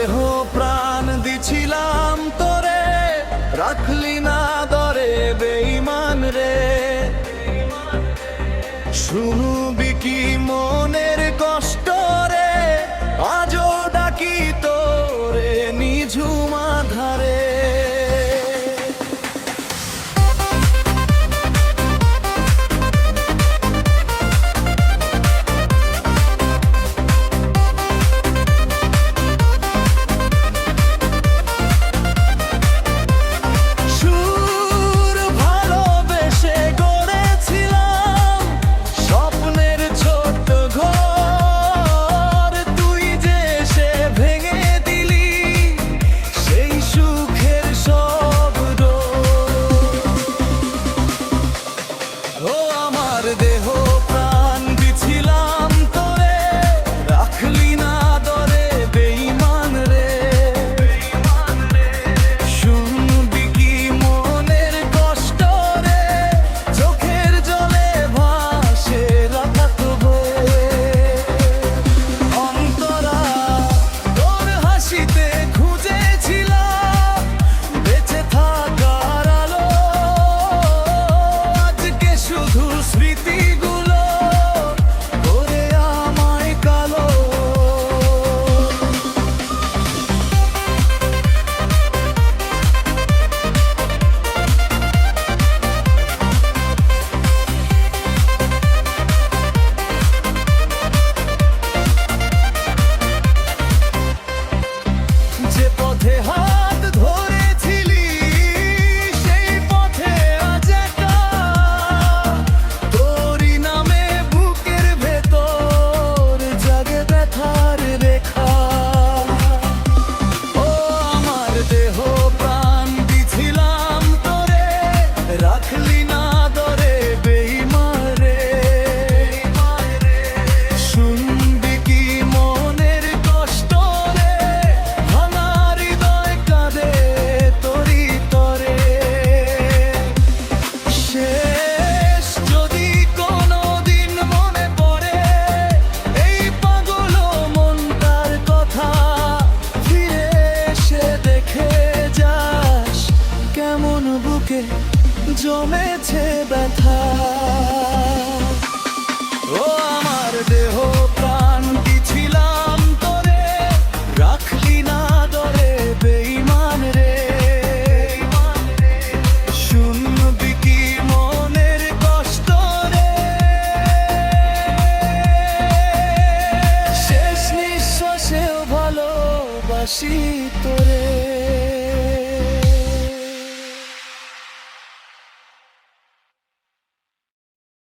দেহ প্রাণ দিছিলাম তোরে, রাখলি না দরে বেঈমান রে। শুনবি কি মনের কষ্ট রে, আজও ডাকি তোরে নিঝুম আধারে। দেহ প্রাণ দিছিলাম তোরে, রাখলি না দরে বেঈমান রে। শুনবি কি মনের কষ্ট রে, চোখের জলে ভাসে রাখাত বয়ে। অন্তরা তোর হাসিতে খুঁজেছিলাম বেঁচে থাকার আলো, আজকে শুধু স্মৃতিগুলো করে আমায় কালো। যে পথে হাত ধরেছিলি সেই পথে আজ একা, তোরই নামে বুকের ভেতর জাগে ব্যথার রেখা। ও আমার দেহ প্রাণ দিছিলাম তোরে, রাখলি না দরে বেঈমান রে। শুনবি কি মনের কষ্ট রে, ভাঙা হৃদয় কাঁদে তোরি তরে। শেষ যদি কোনোদিন মনে পড়ে এই পাগল মনটার কথা, ফিরে এসে দেখে যাস কেমন বুকে জমেছে ব্যথা। ও আমার দেহ প্রাণ দিছিলাম তোরে, রাখলি না দরে বেঈমান রে। শুনবি কি মনের কষ্ট রে, শেষ নিঃশ্বাসেও ভালোবাসি তোরে।